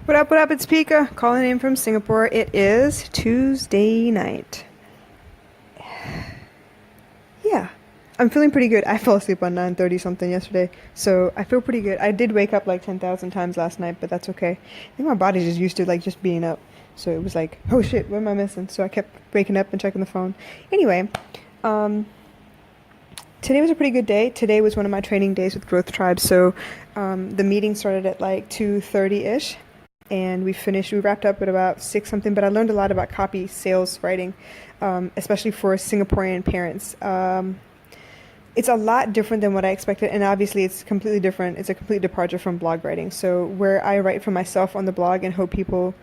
What up, what up? It's Pika calling in from Singapore. It is Tuesday night. Yeah, I'm feeling pretty good. I fell asleep on 9:30 something yesterday, so I feel pretty good. I did wake up like 10,000 times last night, but that's okay. I think my body's just used to like just being up. So it was like, oh shit, what am I missing? So I kept waking up and checking the phone. Anyway, um, today was a pretty good day. Today was one of my training days with Growth Tribe. So the meeting started at like 2:30-ish, and we wrapped up at about 6 something, but I learned a lot about copy sales writing, especially for Singaporean parents. It's a lot different than what I expected, and obviously it's completely different. It's a complete departure from blog writing. So where I write for myself on the blog and hope people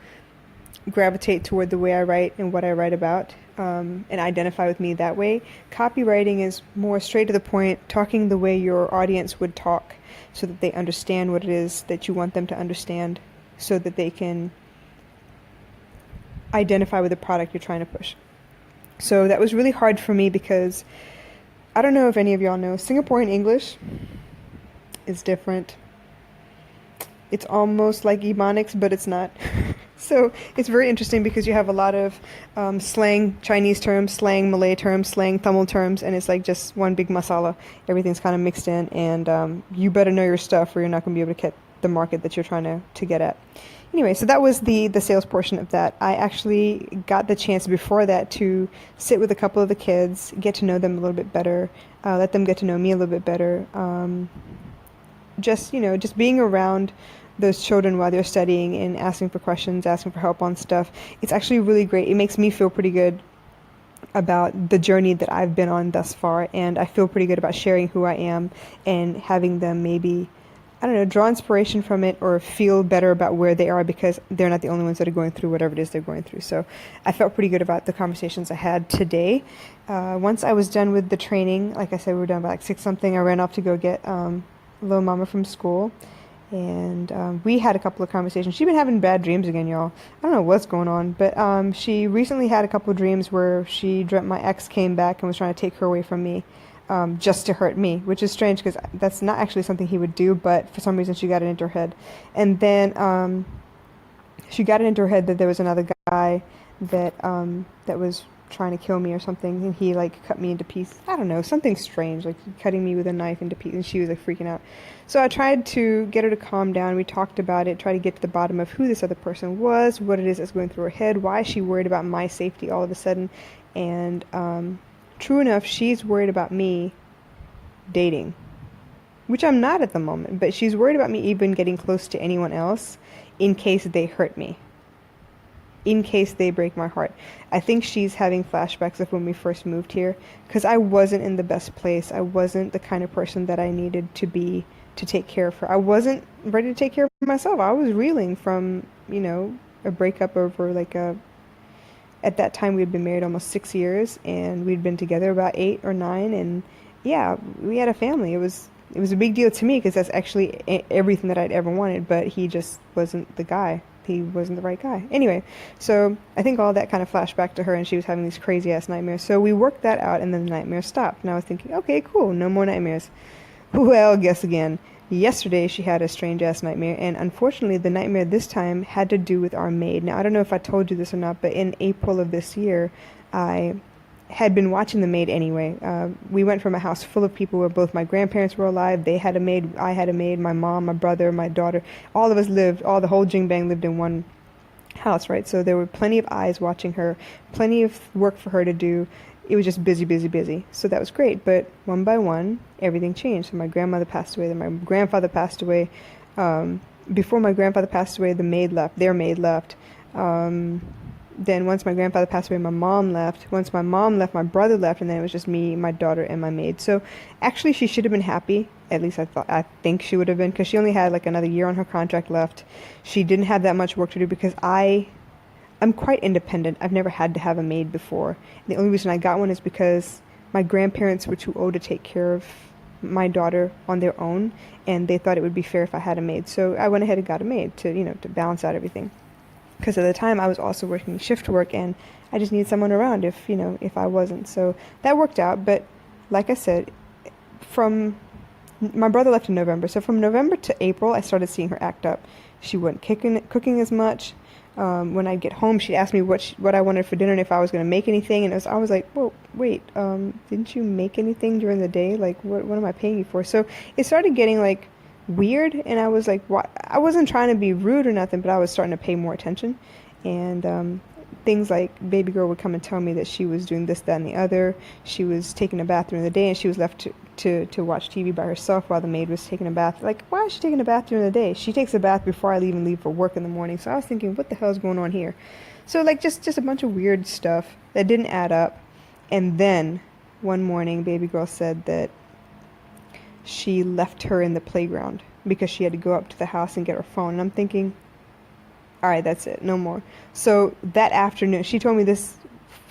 gravitate toward the way I write and what I write about, and identify with me that way. Copywriting is more straight to the point, talking the way your audience would talk so that they understand what it is that you want them to understand so that they can identify with the product you're trying to push. So that was really hard for me because I don't know if any of y'all know, Singaporean English is different. It's almost like Ebonics, but it's not. So it's very interesting because you have a lot of slang Chinese terms, slang Malay terms, slang Tamil terms, and it's like just one big masala. Everything's kind of mixed in, and you better know your stuff or you're not going to be able to get the market that you're trying to get at. Anyway, so that was the sales portion of that. I actually got the chance before that to sit with a couple of the kids, get to know them a little bit better, let them get to know me a little bit better. Just being around those children while they're studying and asking for questions, asking for help on stuff. It's actually really great. It makes me feel pretty good about the journey that I've been on thus far, and I feel pretty good about sharing who I am and having them maybe, I don't know, draw inspiration from it or feel better about where they are because they're not the only ones that are going through whatever it is they're going through. So I felt pretty good about the conversations I had today. Once I was done with the training, like I said, we were done by like 6 something, I ran off to go get little mama from school. And we had a couple of conversations. She's been having bad dreams again, y'all. I don't know what's going on, but she recently had a couple of dreams where she dreamt my ex came back and was trying to take her away from me, just to hurt me, which is strange because that's not actually something he would do, but for some reason she got it into her head. And then she got it into her head that there was another guy that was trying to kill me or something, and he like cut me into pieces. I don't know, something strange, like cutting me with a knife into pieces, and she was like freaking out. So I tried to get her to calm down. We talked about it, tried to get to the bottom of who this other person was, what it is that's going through her head, why is she worried about my safety all of a sudden, and true enough, she's worried about me dating, which I'm not at the moment, but she's worried about me even getting close to anyone else in case they hurt me, in case they break my heart. I think she's having flashbacks of when we first moved here because I wasn't in the best place. I wasn't the kind of person that I needed to be to take care of her. I wasn't ready to take care of myself. I was reeling from, a breakup over at that time we had been married almost 6 years and we'd been together about 8 or 9, and yeah, we had a family. It was a big deal to me because that's actually everything that I'd ever wanted, but he just wasn't the guy. He wasn't the right guy. Anyway, so I think all that kind of flashed back to her and she was having these crazy ass nightmares. So we worked that out and then the nightmares stopped. And I was thinking, okay, cool, no more nightmares. Well, guess again. Yesterday she had a strange ass nightmare, and unfortunately the nightmare this time had to do with our maid. Now I don't know if I told you this or not, but in April of this year, I had been watching the maid anyway. We went from a house full of people where both my grandparents were alive. They had a maid, I had a maid, my mom, my brother, my daughter. All of us lived, the whole jing bang lived in one house, right? So there were plenty of eyes watching her, plenty of work for her to do. It was just busy, busy, busy. So that was great. But one by one, everything changed. So my grandmother passed away, then my grandfather passed away. Before my grandfather passed away, their maid left. Then once my grandfather passed away, my mom left. Once my mom left, my brother left, and then it was just me, my daughter, and my maid. So actually she should have been happy. At least I think she would have been, because she only had like another year on her contract left. She didn't have that much work to do because I'm quite independent. I've never had to have a maid before. The only reason I got one is because my grandparents were too old to take care of my daughter on their own, and they thought it would be fair if I had a maid. So I went ahead and got a maid to balance out everything. Because at the time I was also working shift work and I just needed someone around if I wasn't. So that worked out. But like I said, my brother left in November. So from November to April, I started seeing her act up. She wasn't cooking as much. When I'd get home, she'd ask me what I wanted for dinner and if I was going to make anything. And I was like, well, wait, didn't you make anything during the day? Like, what am I paying you for? So it started getting like weird. And I was like, what? I wasn't trying to be rude or nothing, but I was starting to pay more attention. And things like baby girl would come and tell me that she was doing this, that, and the other. She was taking a bath during the day and she was left to watch TV by herself while the maid was taking a bath. Like, why is she taking a bath during the day? She takes a bath before I even leave for work in the morning. So I was thinking, what the hell is going on here? So like just a bunch of weird stuff that didn't add up. And then one morning, baby girl said that she left her in the playground because she had to go up to the house and get her phone. And I'm thinking, all right, that's it, no more. So that afternoon, she told me this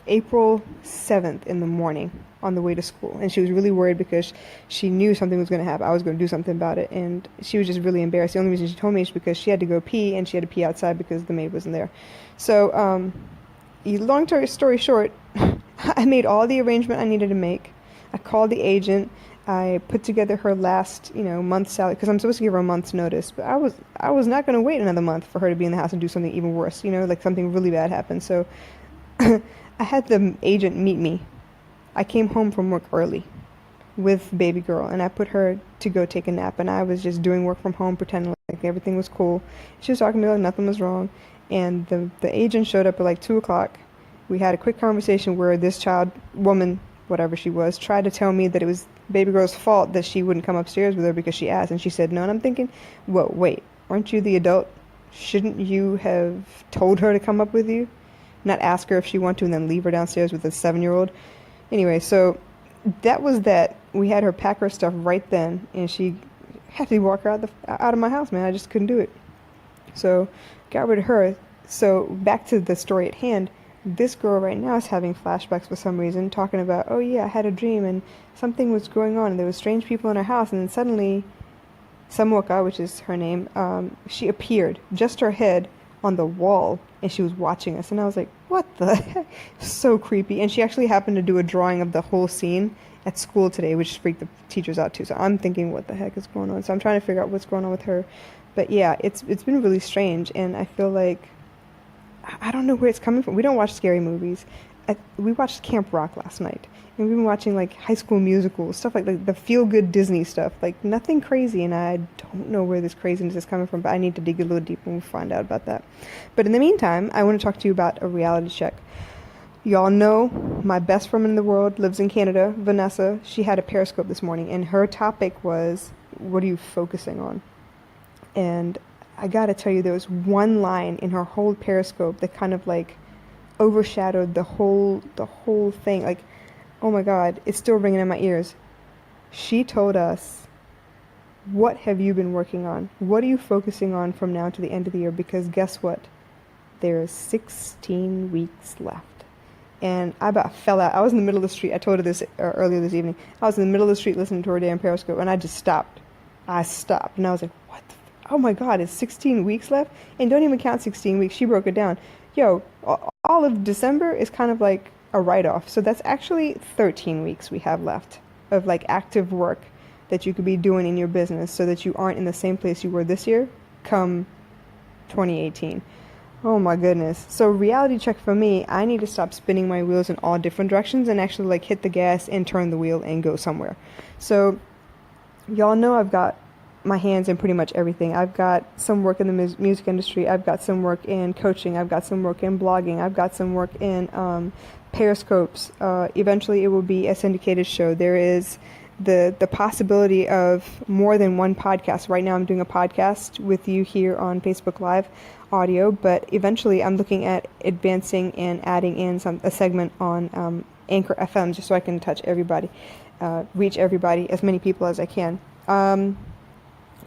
April 7th in the morning on the way to school. And she was really worried because she knew something was going to happen. I was going to do something about it. And she was just really embarrassed. The only reason she told me is because she had to go pee and she had to pee outside because the maid wasn't there. So, long story short, I made all the arrangement I needed to make. I called the agent. I put together her last, month's salary because I'm supposed to give her a month's notice. But I was not going to wait another month for her to be in the house and do something even worse. Like something really bad happened. So I had the agent meet me. I came home from work early with baby girl, and I put her to go take a nap. And I was just doing work from home, pretending like everything was cool. She was talking to me like nothing was wrong. And the agent showed up at like 2 o'clock. We had a quick conversation where this woman, whatever she was, tried to tell me that it was baby girl's fault that she wouldn't come upstairs with her because she asked. And she said no. And I'm thinking, well, wait, aren't you the adult? Shouldn't you have told her to come up with you? Not ask her if she wanted to and then leave her downstairs with a 7-year-old? Anyway, so that was that. We had her pack her stuff right then, and she had to walk her out of my house, man. I just couldn't do it. So got rid of her. So back to the story at hand. This girl right now is having flashbacks for some reason, talking about, oh yeah, I had a dream and something was going on and there were strange people in her house, and then suddenly Samoka, which is her name, she appeared, just her head on the wall, and she was watching us. And I was like, what the heck? So creepy. And she actually happened to do a drawing of the whole scene at school today, which freaked the teachers out too. So I'm thinking, what the heck is going on? So I'm trying to figure out what's going on with her. But yeah, it's been really strange, and I feel like I don't know where it's coming from. We don't watch scary movies. We watched Camp Rock last night, and we've been watching like High School Musical, stuff like the feel-good Disney stuff, like nothing crazy, and I don't know where this craziness is coming from, but I need to dig a little deeper and we'll find out about that. But in the meantime, I want to talk to you about a reality check. Y'all know my best friend in the world lives in Canada, Vanessa. She had a Periscope this morning, and her topic was, what are you focusing on? And I gotta tell you, there was one line in her whole Periscope that kind of like overshadowed the whole thing. Like, oh my God, it's still ringing in my ears. She told us, what have you been working on? What are you focusing on from now to the end of the year? Because guess what? There's 16 weeks left. And I about fell out. I was in the middle of the street. I told her this earlier this evening. I was in the middle of the street listening to her damn Periscope, and I just stopped. I stopped, and I was like, what the oh my God, it's 16 weeks left? And don't even count 16 weeks. She broke it down. Yo, all of December is kind of like a write-off. So that's actually 13 weeks we have left of like active work that you could be doing in your business so that you aren't in the same place you were this year come 2018. Oh my goodness. So reality check for me, I need to stop spinning my wheels in all different directions and actually like hit the gas and turn the wheel and go somewhere. So y'all know I've got my hands in pretty much everything. I've got some work in the music industry. I've got some work in coaching. I've got some work in blogging. I've got some work in Periscopes. Eventually it will be a syndicated show. There is the possibility of more than one podcast. Right now I'm doing a podcast with you here on Facebook Live audio, but eventually I'm looking at advancing and adding in a segment on Anchor FM just so I can touch everybody, reach everybody, as many people as I can.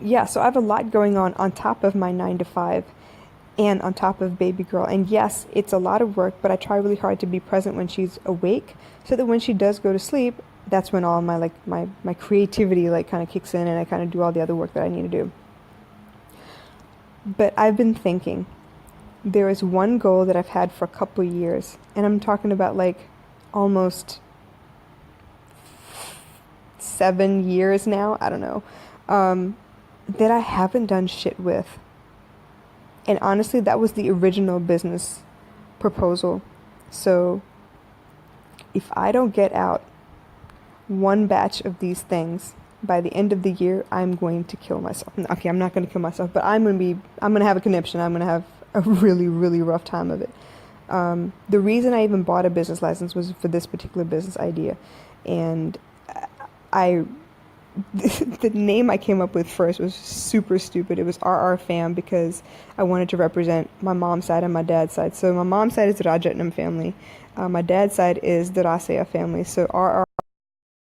Yeah, so I have a lot going on top of my 9 to 5 and on top of baby girl. And yes, it's a lot of work, but I try really hard to be present when she's awake so that when she does go to sleep, that's when all my creativity kind of kicks in and I kind of do all the other work that I need to do. But I've been thinking, there is one goal that I've had for a couple of years, and I'm talking about almost 7 years now, I don't know, that I haven't done shit with. And honestly, that was the original business proposal. So if I don't get out one batch of these things by the end of the year, I'm going to kill myself. Okay, I'm not going to kill myself, but I'm going to have a conniption. I'm going to have a really, really rough time of it. The reason I even bought a business license was for this particular business idea. And I the name I came up with first was super stupid. It was RR Fam because I wanted to represent my mom's side and my dad's side. So my mom's side is the Rajatnam family. My dad's side is the Rasaya family. So RR